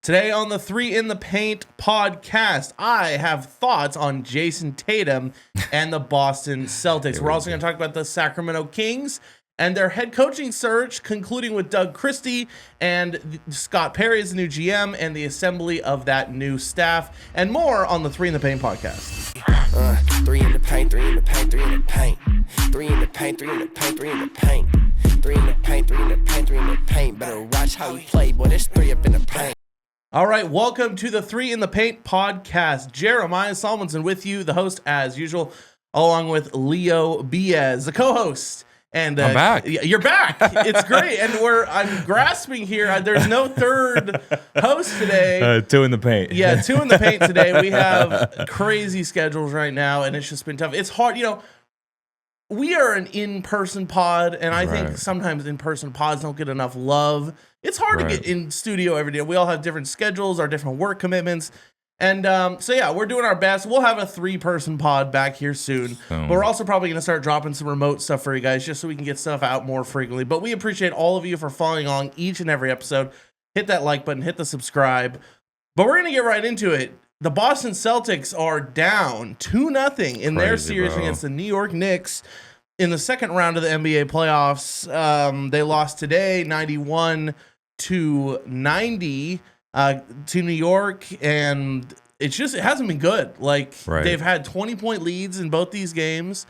Today on the Three in the Paint podcast, I have thoughts on Jayson Tatum and the Boston Celtics. We're also going to talk about the Sacramento Kings and their head coaching search, concluding with Doug Christie and Scott Perry as the new GM and the assembly of that new staff, and more on the Three in the Paint podcast. Three in the paint, three in the paint, three in the paint. Three in the paint, three in the paint, three in the paint. Three in the paint, three in the paint, three in the paint. Better watch how you play, boy, there's three up in the paint. All right, welcome to the Three in the Paint podcast. Jeremiah Solomon with you, the host as usual, along with Leo Biez, the co-host. And I'm back. You're back. It's great. And I'm grasping here. There's no third host today. Two in the paint. Yeah, two in the paint today. We have crazy schedules right now, and it's just been tough. It's hard. We are an in-person pod, and I think sometimes in-person pods don't get enough love. It's hard to get in studio every day. We all have different schedules, our different work commitments. And we're doing our best. We'll have a 3-person pod back here soon. But we're also probably going to start dropping some remote stuff for you guys just so we can get stuff out more frequently. But we appreciate all of you for following along each and every episode. Hit that like button, hit the subscribe. But we're going to get right into it. The Boston Celtics are down 2-0 in their series against the New York Knicks in the second round of the NBA playoffs. They lost today 91-90 to New York, and it hasn't been good. They've had 20-point leads in both these games,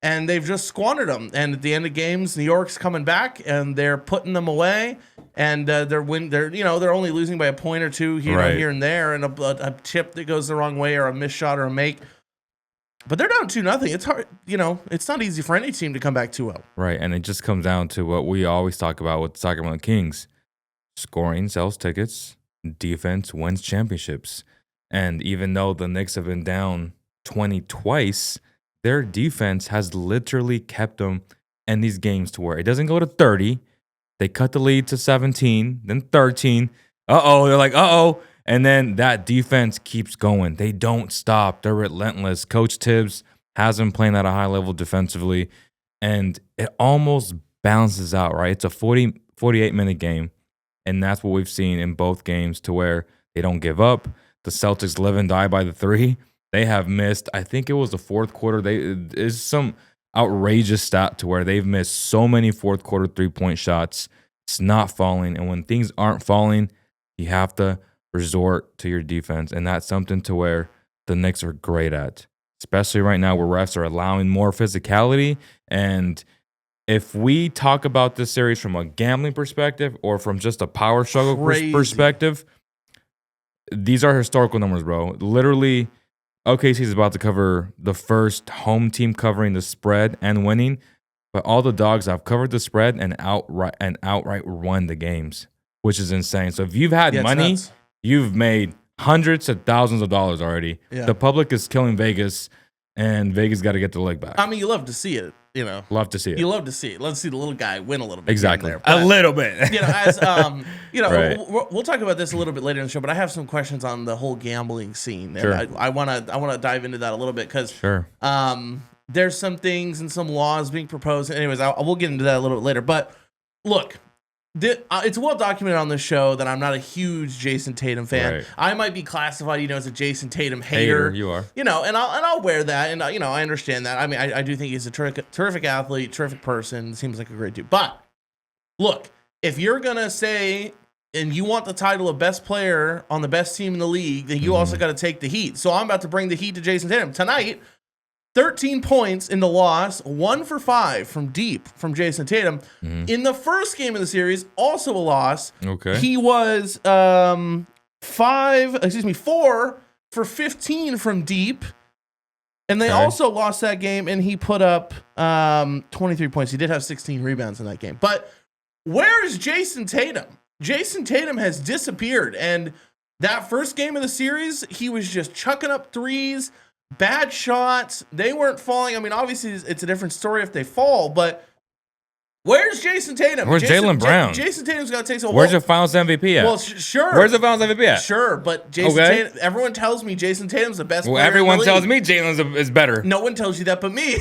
and they've just squandered them. And at the end of games, New York's coming back, and they're putting them away. And they're only losing by a point or two here and there, and a chip that goes the wrong way, or a missed shot, or a make. But they're down 2-0. It's hard, it's not easy for any team to come back 2-0. Right, and it just comes down to what we always talk about with the Sacramento Kings. Scoring sells tickets, defense wins championships. And even though the Knicks have been down 20 twice, their defense has literally kept them in these games to where it doesn't go to 30. They cut the lead to 17, then 13. They're like, and then that defense keeps going. They don't stop. They're relentless. Coach Tibbs has been playing at a high level defensively, and it almost balances out, right? It's a 48-minute game, and that's what we've seen in both games to where they don't give up. The Celtics live and die by the 3. They have missed, I think it was the fourth quarter. It's some outrageous stat to where they've missed so many fourth quarter 3-point shots. It's not falling, and when things aren't falling, you have to resort to your defense, and that's something to where the Knicks are great at, especially right now where refs are allowing more physicality. And if we talk about this series from a gambling perspective or from just a power struggle perspective, these are historical numbers, bro. Literally, OKC is about to cover the first home team covering the spread and winning, but all the dogs have covered the spread and outright won the games, which is insane. So if you've had money, you've made hundreds of thousands of dollars already. Yeah. The public is killing Vegas, and Vegas got to get the leg back. I mean, you love to see it, Love to see it. You love to see it. Let's see the little guy win a little bit. Exactly. There. But, a little bit. We'll talk about this a little bit later in the show, but I have some questions on the whole gambling scene. Sure. And I want to dive into that a little bit because there's some things and some laws being proposed. Anyways, we'll get into that a little bit later. But look, it's well documented on this show that I'm not a huge Jayson Tatum fan. Right. I might be classified, as a Jayson Tatum hater. You are. And I'll wear that, and I understand that. I mean, I do think he's a terrific athlete, terrific person. Seems like a great dude. But look, if you're gonna say and you want the title of best player on the best team in the league, then you also got to take the heat. So I'm about to bring the heat to Jayson Tatum tonight. 13 points in the loss, 1 for 5 from deep from Jayson Tatum. In the first game of the series, also a loss. Okay. He was 4 for 15 from deep. And they also lost that game, and he put up 23 points. He did have 16 rebounds in that game. But where's Jayson Tatum? Jayson Tatum has disappeared. And that first game of the series, he was just chucking up threes. Bad shots. They weren't falling. I mean, obviously, it's a different story if they fall, but where's Jayson Tatum? Where's Jaylen Brown? Jayson Tatum's got to take some. Where's your Finals MVP at? Well, sure. Where's the Finals MVP at? Sure, but Tatum, everyone tells me Jayson Tatum's the best player everyone in the tells league. me Jaylen is better. No one tells you that but me.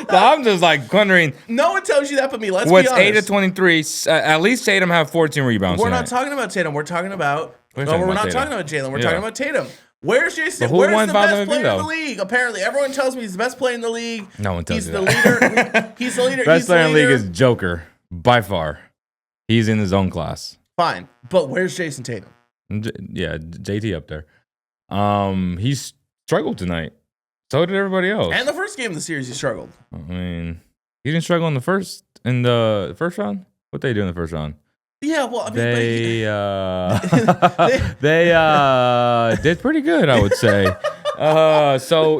I'm just like wondering. No one tells you that but me. Let's What's be honest. 8 of 23? At least Tatum have 14 rebounds. We're tonight. not talking about Tatum. We're talking about. We're We're not Tatum. talking about Jalen. We're Yeah. talking about Tatum. Where's Jayson? But who Where's won the Finals best MVP, player in the though? league? Apparently, everyone tells me he's the best player in the league. No one tells He's you the that. leader. He's the leader. Best He's the player in the league leader. is Joker by far. He's in his own class. Fine, but where's Jayson Tatum? JT up there. He's struggled tonight. So did everybody else. And the first game of the series, he struggled. I mean, he didn't struggle in the first round. What they do in the first round? Yeah, well, I mean, They did pretty good, I would say. So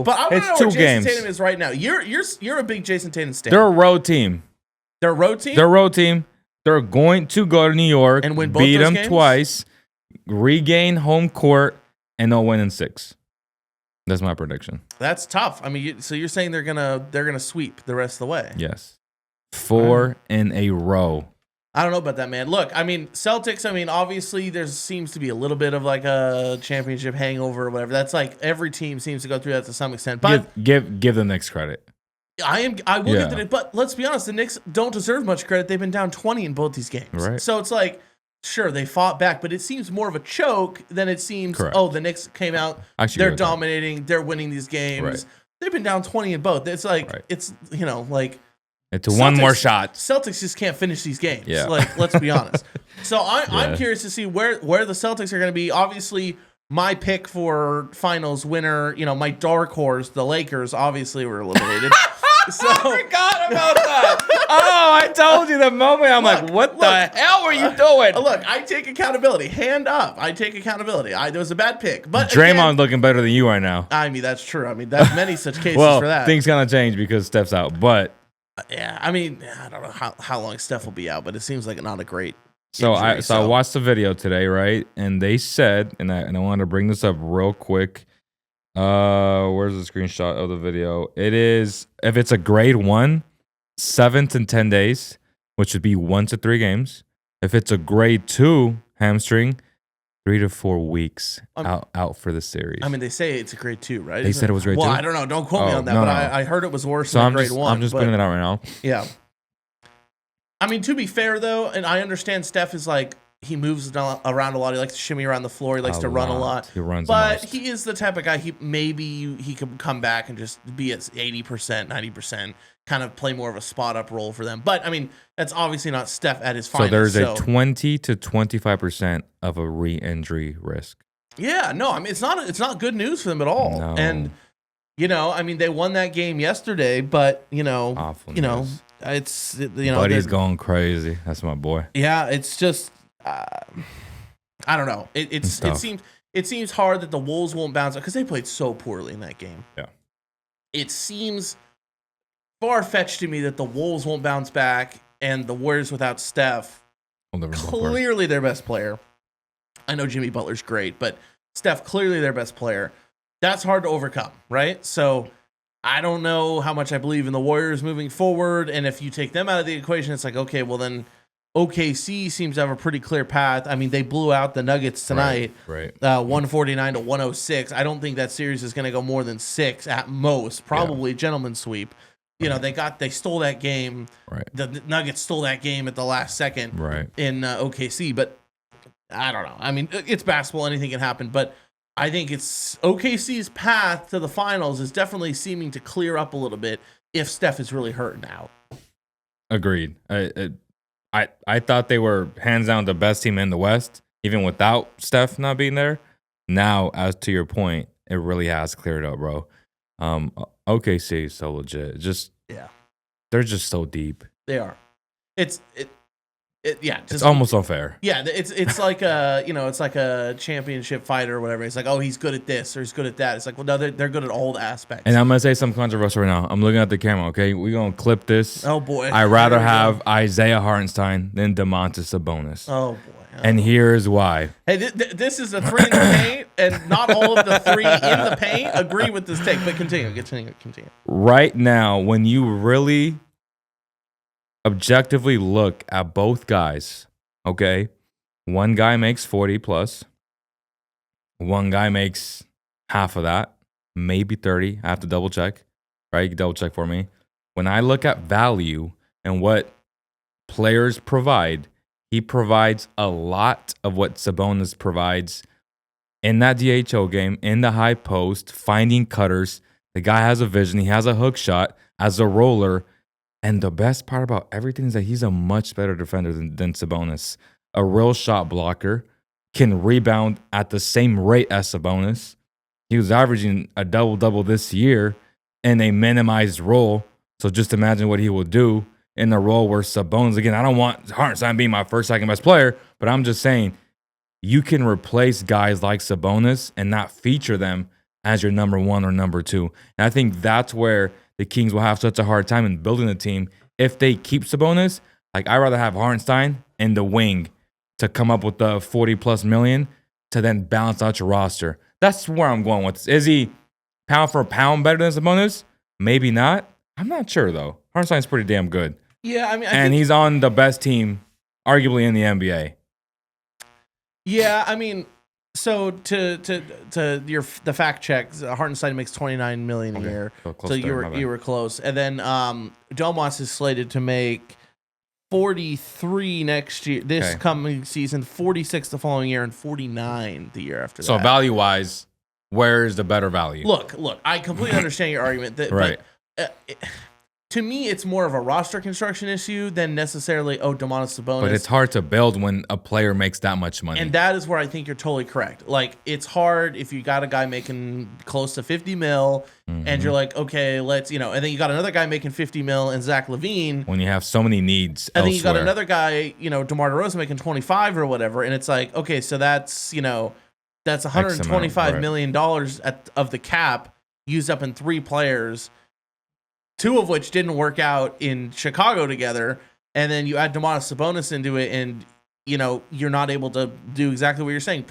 but I want it's to know 2 where Jayson games. Tatum is right now. You're a big Jayson Tatum stan. They're a road team. They're a road team. They're a road team. They're going to go to New York And win both beat those them games? twice, regain home court, and they'll win in 6. That's my prediction. That's tough. I mean, so you're saying they're gonna sweep the rest of the way? Yes, 4 in a row. I don't know about that, man. Look, I mean, Celtics. I mean, obviously, there seems to be a little bit of like a championship hangover or whatever. That's like every team seems to go through that to some extent. But Give the Knicks credit. I will Yeah. get to it. But let's be honest, the Knicks don't deserve much credit. They've been down 20 in both these games. Right. So it's like, sure, they fought back, but it seems more of a choke than it seems. Correct. Oh, the Knicks came out. Actually, They're agree with that. dominating. They're winning these games. Right. They've been down 20 in both. It's like Right. it's like. It's one more shot. Celtics just can't finish these games. Yeah. Like, let's be honest. So I'm Yeah. curious to see where the Celtics are going to be. Obviously, my pick for finals winner, my dark horse, the Lakers, obviously were eliminated. So I forgot about that. Oh, I told you the moment. I'm like, what the hell were you doing? look, I take accountability. Hand up. I take accountability. There was a bad pick. But Draymond's again, looking better than you right now. I mean, that's true. I mean, that's many such cases Well, for that. things gonna change because Steph's out, but Yeah, I mean, I don't know how long Steph will be out, but it seems like not a great so injury, I watched the video today, right? And they said, and I wanted to bring this up real quick. Where's the screenshot of the video? It is, if it's a grade 1, 7 to 10 days, which would be 1 to 3 games. If it's a grade 2 hamstring, 3 to 4 weeks out for the series. I mean, they say it's a grade 2, right? They said it was grade 2? Well, I don't know. Don't quote me Oh, on that, no, but no. I heard it was worse So than grade 1. I'm just but, putting it out right now. Yeah. I mean, to be fair, though, and I understand Steph is like, he moves around a lot. He likes to shimmy around the floor. He likes to run a lot. He runs the But most. he is the type of guy, he could come back and just be at 80%, 90%, kind of play more of a spot-up role for them. But, I mean, that's obviously not Steph at his So finest. there's a 20 to 25% of a re-injury risk. Yeah, no, I mean, it's not good news for them at all. No. And, I mean, they won that game yesterday, but, Awful news. it's, Buddy's going crazy. That's my boy. yeah, it's just, I don't know. It seems hard that the Wolves won't bounce because they played so poorly in that game. Yeah. It seems far-fetched to me that the Wolves won't bounce back and the Warriors without Steph, clearly their best player. I know Jimmy Butler's great, but Steph, clearly their best player. That's hard to overcome, right? So I don't know how much I believe in the Warriors moving forward. And if you take them out of the equation, it's like, okay, well then OKC seems to have a pretty clear path. I mean, they blew out the Nuggets tonight, Right. 149 to 106. I don't think that series is going to go more than 6 at most. Probably gentleman's sweep. They stole that game. Right. The Nuggets stole that game at the last second Right. in OKC, but I don't know. I mean, it's basketball; anything can happen. But I think it's OKC's path to the finals is definitely seeming to clear up a little bit if Steph is really hurt now. Agreed. I thought they were hands down the best team in the West, even without Steph not being there. Now, as to your point, it really has cleared up, bro. OKC is so legit. They're just so deep. They are. It's Almost unfair. Yeah, it's like it's like a championship fighter or whatever. It's like, oh, he's good at this or he's good at that. It's like, well, no, they're good at all the aspects. And I'm gonna say something controversial right now. I'm looking at the camera. Okay, we're gonna clip this. Oh boy, I'd rather have Isaiah Hartenstein than DeMontis Sabonis. Oh boy. And here's why. Hey, this is a 3 in the paint, and not all of the 3 in the paint agree with this take. But continue. Right now, when you really objectively look at both guys, okay, one guy makes 40 plus, one guy makes half of that, maybe 30. I have to double check. right? You can double check for me. When I look at value and what players provide, he provides a lot of what Sabonis provides in that DHO game, in the high post, finding cutters. The guy has a vision. He has a hook shot as a roller. And the best part about everything is that he's a much better defender than Sabonis. A real shot blocker, can rebound at the same rate as Sabonis. He was averaging a double-double this year in a minimized role. So just imagine what he will do in a role where Sabonis, again, I don't want Hartenstein being my first, second best player, but I'm just saying you can replace guys like Sabonis and not feature them as your number one or number two. And I think that's where the Kings will have such a hard time in building a team if they keep Sabonis. Like, I'd rather have Hartenstein in the wing to come up with the 40+ million to then balance out your roster. That's where I'm going with this. Is he pound for pound better than Sabonis? Maybe not. I'm not sure, though. Hartenstein's pretty damn good. Yeah, I mean, and he's on the best team, arguably, in the NBA. Yeah, I mean, so to the fact check, Hartenstein makes $29 million a year. So you were close. And then Domas is slated to make 43 next year, this coming season, 46 the following year, and 49 the year after that. So value-wise, where is the better value? Look, I completely understand your argument. Right. But, to me, it's more of a roster construction issue than necessarily, Domantas Sabonis. But it's hard to build when a player makes that much money. And that is where I think you're totally correct. Like, it's hard if you got a guy making close to 50 mil, and you're like, okay, let's, and then you got another guy making 50 mil and Zach LaVine. When you have so many needs and elsewhere. Then you got another guy, DeMar DeRozan making 25 or whatever, and it's like, okay, so that's, that's $125 million of the cap used up in 3 players, 2 of which didn't work out in Chicago together, and then you add Domantas Sabonis into it, and you're not able to do exactly what you're saying.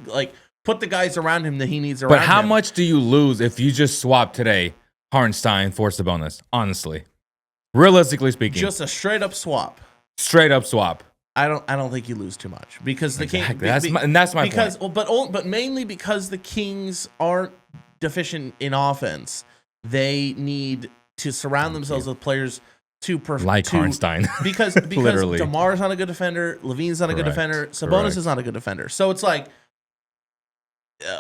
Like, put the guys around him that he needs around him. But how much do you lose if you just swap today Hartenstein for Sabonis? Honestly, realistically speaking, just a straight up swap. Straight up swap. I don't think you lose too much because the Kings. That's my point. But mainly because the Kings aren't deficient in offense. They need to surround themselves with players like Hartenstein. because DeMar's not a good defender, LaVine's not a good defender, Sabonis is not a good defender. So it's like,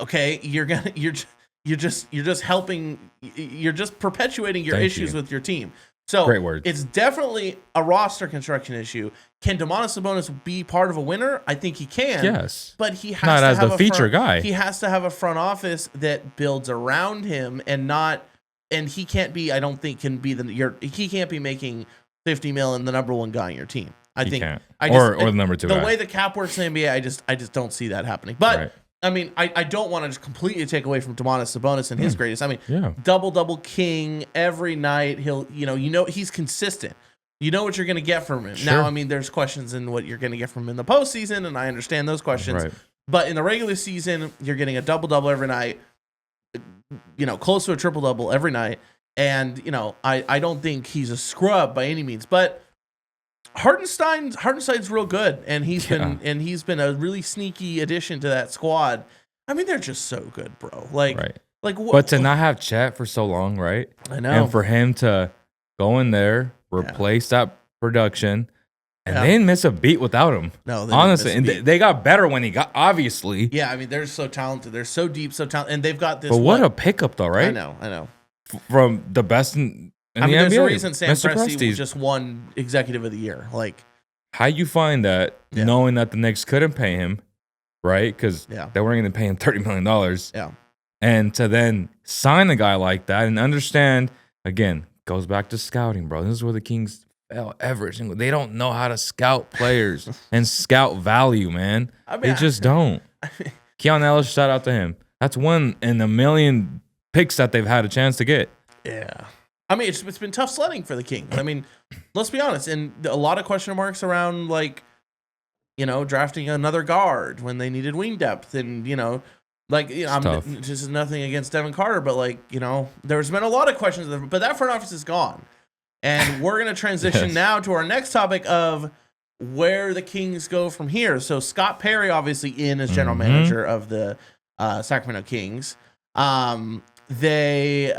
okay, you're just helping, you're just perpetuating your issues with your team. So great word. It's definitely a roster construction issue. Can Domantas Sabonis be part of a winner? I think he can. Yes, but he has not to as have the feature guy. He has to have a front office that builds around him and not. And he can't be. I don't think he can't be making 50 mil and the number one guy on your team. I think can't. Or the number 2 The guy. way the cap works in the NBA, I just don't see that happening. But I mean, I don't want to just completely take away from Domantas Sabonis and his greatest. I mean, double king every night. He'll he's consistent. You know what you're going to get from him. Now, I mean, there's questions in what you're going to get from him in the postseason, and I understand those questions. Right. But in the regular season, you're getting a double every night. Close to a triple-double every night. And, I don't think he's a scrub by any means. But Hartenstein's real good. And he's been a really sneaky addition to that squad. I mean, they're just so good, bro. But to not have Chet for so long, right? I know. And for him to go in there, replace that production, and they didn't miss a beat without him. No, honestly, and they got better when he got. Obviously, yeah. I mean, they're so talented. They're so deep, so talented, and they've got this. But what a pickup, though, right? I know. From the best in the NBA. There's a reason Sam Mr. Presti just won Executive of the Year. Like, how you find that, knowing that the Knicks couldn't pay him, right? Because they weren't going to pay him $30 million. Yeah, and to then sign a guy like that and understand again goes back to scouting, bro. This is where the Kings. Every single they don't know how to scout players and scout value, man. They just don't. Keon Ellis, shout out to him. That's 1 in a million picks that they've had a chance to get. Yeah. I mean, it's been tough sledding for the Kings. I mean, let's be honest. And a lot of question marks around, drafting another guard when they needed wing depth. And, this is nothing against Devin Carter, but, there's been a lot of questions. But that front office is gone. And we're going to transition now to our next topic of where the Kings go from here. So Scott Perry, obviously in as general manager of the Sacramento Kings. They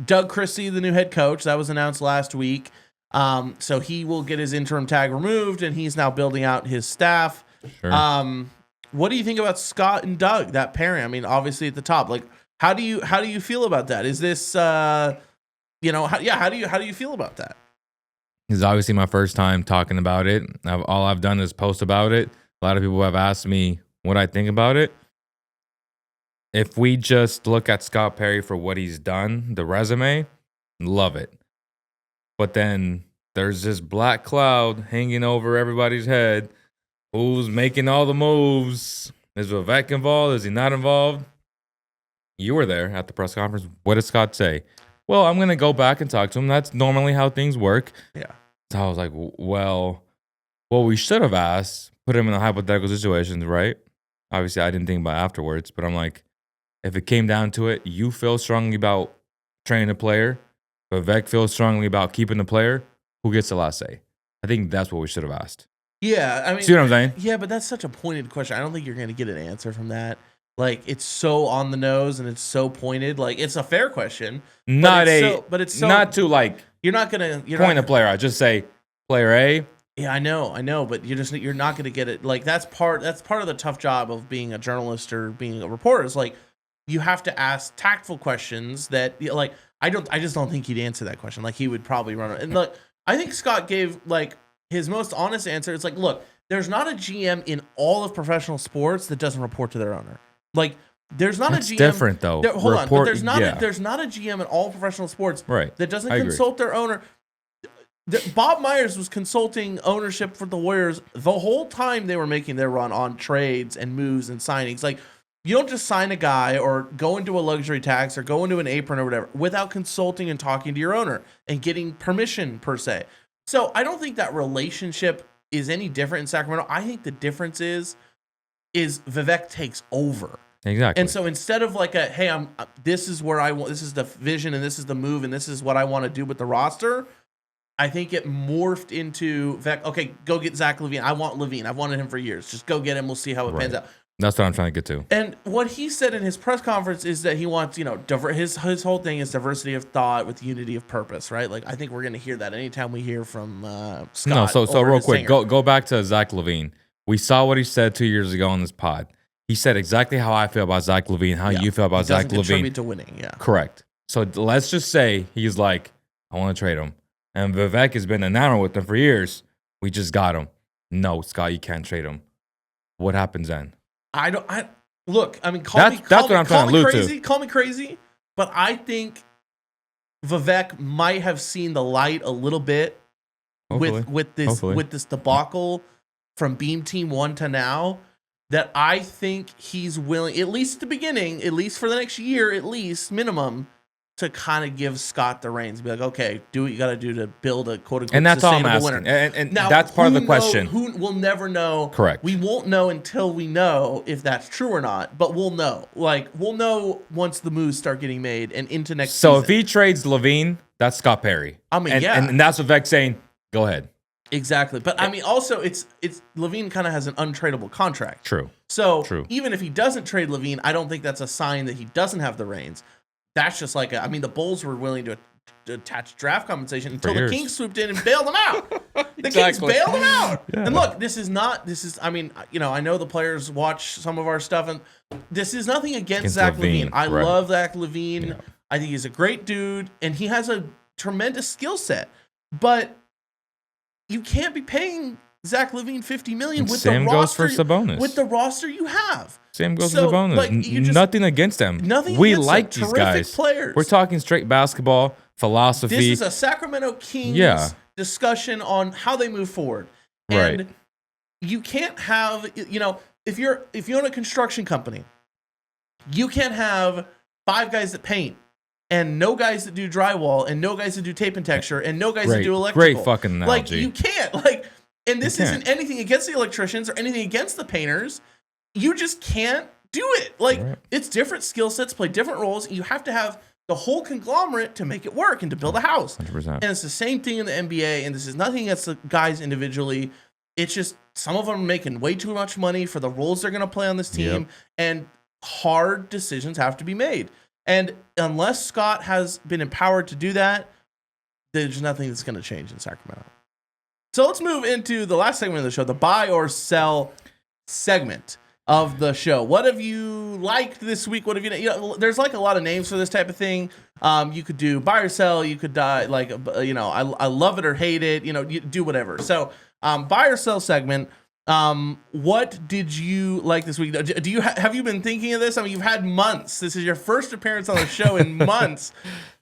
Doug Christie, the new head coach, that was announced last week. So he will get his interim tag removed, and he's now building out his staff. Sure. What do you think about Scott and Doug, that pairing? I mean, obviously at the top, like, how do you feel about that? Is this, how do you feel about that? It's obviously my first time talking about it. All I've done is post about it. A lot of people have asked me what I think about it. If we just look at Scott Perry for what he's done, the resume, love it. But then there's this black cloud hanging over everybody's head. Who's making all the moves? Is Vivek involved? Is he not involved? You were there at the press conference. What did Scott say? Well, I'm going to go back and talk to him. That's normally how things work. Yeah. So I was like, well, we should have asked, put him in a hypothetical situation, right? Obviously, I didn't think about it afterwards, but I'm like, if it came down to it, you feel strongly about training a player, Vivek feels strongly about keeping the player, who gets the last say? I think that's what we should have asked. Yeah, I mean, see what I'm saying? Yeah, but that's such a pointed question. I don't think you're going to get an answer from that. Like, it's so on the nose and it's so pointed. Like, it's a fair question. Not to like. You're not going to point a player out. Just say player A. Yeah, I know, but you're not going to get it. Like, that's part of the tough job of being a journalist or being a reporter. Is like, you have to ask tactful questions that, like, I just don't think he'd answer that question. Like, he would probably run it. And look, I think Scott gave like his most honest answer. It's like, look, there's not a GM in all of professional sports that doesn't report to their owner. Like, there's not a GM. Different though. But there's not a GM in all professional sports that doesn't consult their owner. Bob Myers was consulting ownership for the Warriors the whole time they were making their run on trades and moves and signings. Like, you don't just sign a guy or go into a luxury tax or go into an apron or whatever without consulting and talking to your owner and getting permission, per se. So I don't think that relationship is any different in Sacramento. I think the difference is Vivek takes over. Exactly. And so instead of like this is where I want, this is the vision and this is the move and this is what I want to do with the roster, I think it morphed into Vivek. Okay, go get Zach LaVine. I want LaVine. I've wanted him for years. Just go get him. We'll see how it pans out. That's what I'm trying to get to. And what he said in his press conference is that he wants, his whole thing is diversity of thought with unity of purpose, right? Like, I think we're going to hear that anytime we hear from Scott. No, so real quick, go back to Zach LaVine. We saw what he said 2 years ago on this pod. He said exactly how I feel about Zach LaVine, how you feel about Zach LaVine. Contribute to winning, yeah. Correct. So let's just say he's like, I want to trade him. And Vivek has been enamored with him for years. We just got him. No, Scott, you can't trade him. What happens then? Look, I mean, call me crazy, but I think Vivek might have seen the light a little bit with this debacle from Beam Team 1 to now, that I think he's willing, at least at the beginning, at least for the next year, at least minimum, to kind of give Scott the reins and be like, okay, do what you got to do to build a quote unquote and that's sustainable all I'm asking. winner. And now, that's part of the question. We'll never know. Correct. We won't know until we know if that's true or not, but we'll know. Like, we'll know once the moves start getting made and into next season. So if he trades LaVine, that's Scott Perry. I mean, and that's what Vivek's saying, go ahead. Exactly. But I mean, also, it's LaVine kind of has an untradeable contract. True. So even if he doesn't trade LaVine, I don't think that's a sign that he doesn't have the reins. That's just like, the Bulls were willing to attach draft compensation until the Kings swooped in and bailed them out. The Kings bailed them out. Yeah. And look, I know the players watch some of our stuff, and this is nothing against Zach LaVine. I love Zach LaVine. Yeah. I think he's a great dude, and he has a tremendous skill set. But you can't be paying Zach LaVine $50 million with the roster. Same goes for Sabonis. With the roster you have. Same goes for Sabonis. Like, nothing against them. We like these guys. Players. We're talking straight basketball philosophy. This is a Sacramento Kings discussion on how they move forward. And you can't have, if you own a construction company, you can't have 5 guys that paint and no guys that do drywall and no guys that do tape and texture and no guys that do electrical. Great fucking analogy. Like, you can't. Like, and this isn't anything against the electricians or anything against the painters. You just can't do it. Like, it's different skill sets, play different roles. You have to have the whole conglomerate to make it work and to build a house. 100%. And it's the same thing in the NBA. And this is nothing against the guys individually. It's just some of them are making way too much money for the roles they're going to play on this team. And hard decisions have to be made. And unless Scott has been empowered to do that, there's nothing that's going to change in Sacramento. So let's move into the last segment of the show, the buy or sell segment of the show. What have you liked this week? What have you there's like a lot of names for this type of thing. You could do buy or sell. You could die like, I love it or hate it. You do whatever. So buy or sell segment. What did you like this week? Do you have you been thinking of this? I mean, you've had months. This is your first appearance on the show in months.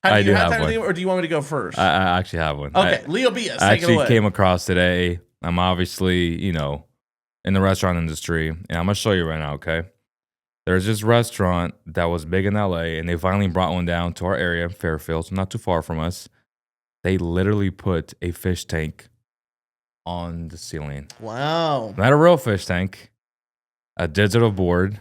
Have you had time to think, or do you want me to go first? I actually have one. Okay, Leo Bias, I take it away. actually came across today. I'm obviously, in the restaurant industry, and I'm gonna show you right now. Okay, there's this restaurant that was big in LA, and they finally brought one down to our area, Fairfield, so not too far from us. They literally put a fish tank on the ceiling. Wow. Not a real fish tank, a digital board.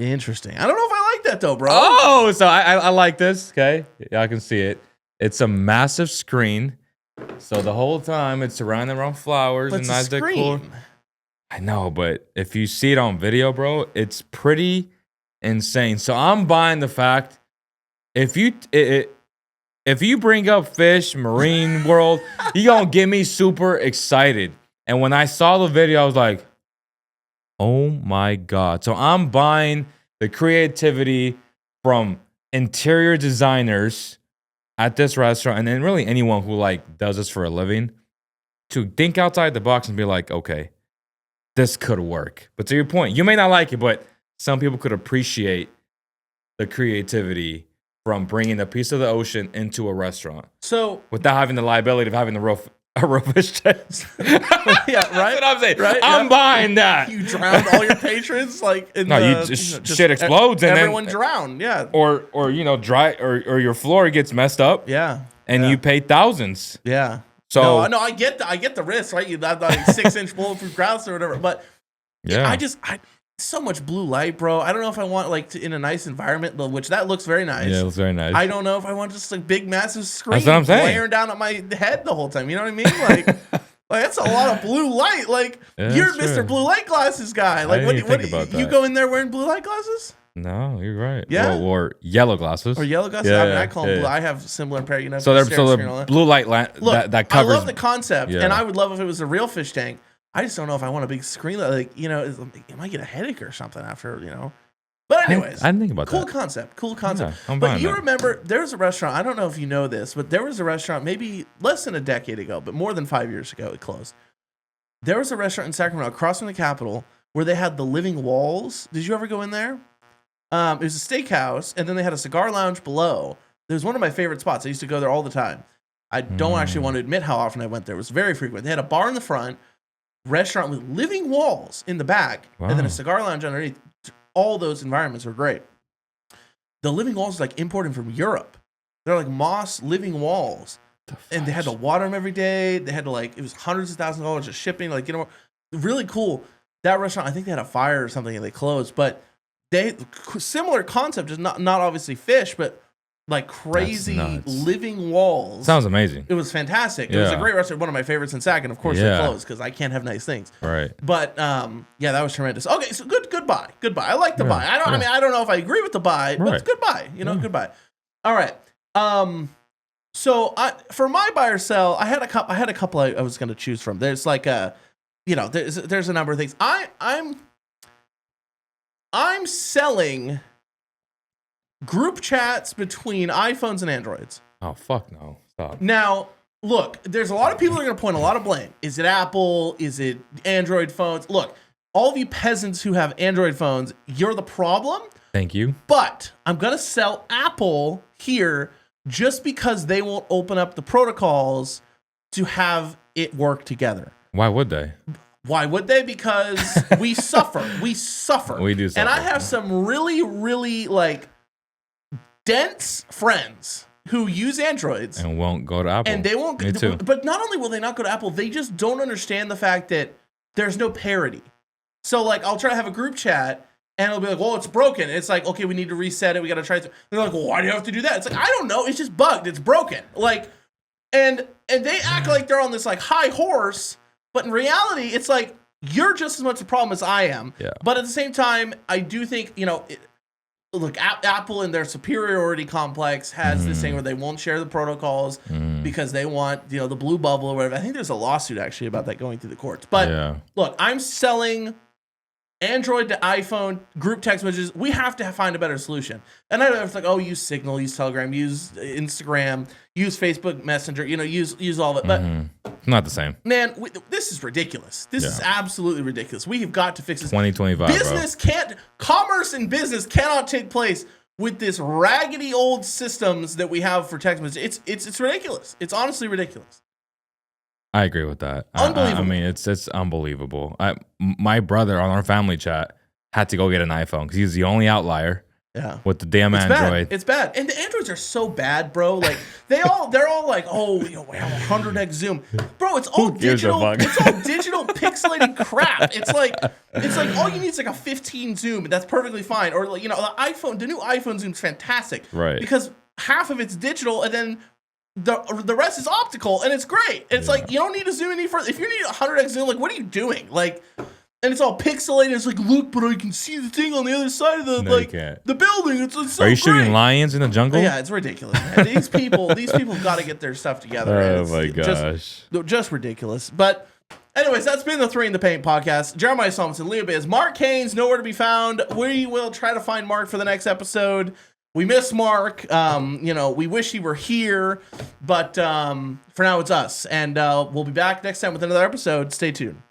Interesting. I don't know if I like that though, bro. Oh, so I like this. Okay. Y'all can see it. It's a massive screen. So the whole time it's surrounded around flowers But and it's a nice decor. screen. I know, but if you see it on video, bro, it's pretty insane. So I'm buying the fact if you bring up fish, marine world, you gonna get me super excited. And when I saw the video, I was like, oh my God. So I'm buying the creativity from interior designers at this restaurant, and then really anyone who like does this for a living, to think outside the box and be like, okay, this could work. But to your point, you may not like it, but some people could appreciate the creativity from bringing a piece of the ocean into a restaurant. So without having the liability of having a real fish tank. yeah, right. That's what I'm saying. Right? I'm buying that. You drowned all your patrons, like in shit explodes and everyone then drowned. Yeah. Or dry or your floor gets messed up. Yeah. And you pay thousands. Yeah. So no, I get the risk, right? You have like 6-inch bulletproof grouse or whatever, but yeah, I so much blue light, bro. I don't know if I want in a nice environment, which that looks very nice. Yeah, it looks very nice. I don't know if I want just a big massive screen That's what I'm saying. glaring down at my head the whole time. You know what I mean? Like, that's a lot of blue light. Like you're Mr. True. Blue Light Glasses guy. Like what think about you that. go in there wearing blue light glasses? No, you're right. Yeah. Or yellow glasses. Or yellow glasses? Yeah, I mean, I call them blue. yeah. I have similar pair. So the blue light Look, that covers. I love the concept, Yeah. and I would love if it was a real fish tank. I just don't know if I want a big screen. Like, I might get a headache or something after, But anyways, I didn't think about cool that. concept. Cool concept. Yeah, I'm but buying you that. remember there was a restaurant. I don't know if you know this, but there was a restaurant maybe less than a decade ago, but more than 5 years ago, it closed. There was a restaurant in Sacramento across from the Capitol where they had the living walls. Did you ever go in there? It was a steakhouse, and then they had a cigar lounge below. It was one of my favorite spots. I used to go there all the time. I don't actually want to admit how often I went there. It was very frequent. They had a bar in the front, restaurant with living walls in the back, and then a Wow. cigar lounge underneath. All those environments were great. The living walls are like imported from Europe. They're like moss living walls. And they had to water them every day. They had to it was hundreds of thousands of dollars of shipping. Really cool. That restaurant, I think they had a fire or something and they closed. But similar concept, just not obviously fish, but like crazy living walls. Sounds amazing. It was fantastic. It was a great restaurant, one of my favorites in Sac, and of course they closed because I can't have nice things. Right. But that was tremendous. Okay, so goodbye. I like the buy. I don't know if I agree with the buy, but it's goodbye. Goodbye. All right. So for my buy or sell, I had a couple I was going to choose from. There's like there's a number of things. I'm selling group chats between iPhones and Androids. Oh, fuck no. Stop. Now, look, there's a lot of people that are going to point a lot of blame. Is it Apple? Is it Android phones? Look, all of you peasants who have Android phones, you're the problem. Thank you. But I'm going to sell Apple here just because they won't open up the protocols to have it work together. Why would they? Why would they? Because we suffer. We suffer. We do suffer. And I have some really, really dense friends who use Androids and won't go to Apple. And they won't. Me too. But not only will they not go to Apple, they just don't understand the fact that there's no parity. So I'll try to have a group chat and it'll be like, well, it's broken. And it's like, okay, we need to reset it. We got to try it. And they're like, well, why do you have to do that? It's like, I don't know. It's just bugged. It's broken. And they act like they're on this high horse, but in reality, it's like you're just as much a problem as I am. Yeah. But at the same time, I do think look, Apple in their superiority complex has this thing where they won't share the protocols because they want, the blue bubble or whatever. I think there's a lawsuit actually about that going through the courts. But look, I'm selling Android to iPhone group text messages. We have to find a better solution. And I know it's like, use Signal, use Telegram, use Instagram, use Facebook Messenger, use all of it. But not the same. Man, this is ridiculous. This is absolutely ridiculous. We have got to fix this. 2025, commerce and business cannot take place with this raggedy old systems that we have for text messages. It's ridiculous. It's honestly ridiculous. I agree with that. Unbelievable. I mean, it's unbelievable. My brother on our family chat had to go get an iPhone because he's the only outlier. Yeah. With the damn Android. It's bad. And the Androids are so bad, bro. Like they're all like, we have 100x zoom. Bro, it's all digital. It's all digital pixelated crap. It's like all you need is like a 15 zoom. That's perfectly fine. Or the new iPhone zoom's fantastic. Right. Because half of it's digital and then the rest is optical, and it's great. It's like you don't need to zoom any further. If you need a 100x zoom, like what are you doing? Like, and it's all pixelated. It's like, look, but I can see the thing on the other side of the the building. It's so Are you great. shooting lions in the jungle? Yeah, it's ridiculous, man. These people have got to get their stuff together. Oh my gosh, just ridiculous. But anyways, that's been the 3 in the Paint podcast. Jeremiah Solomon, Leo Biz, Mark Haynes, nowhere to be found. We will try to find Mark for the next episode. We miss Mark. We wish he were here, but for now it's us. And we'll be back next time with another episode. Stay tuned.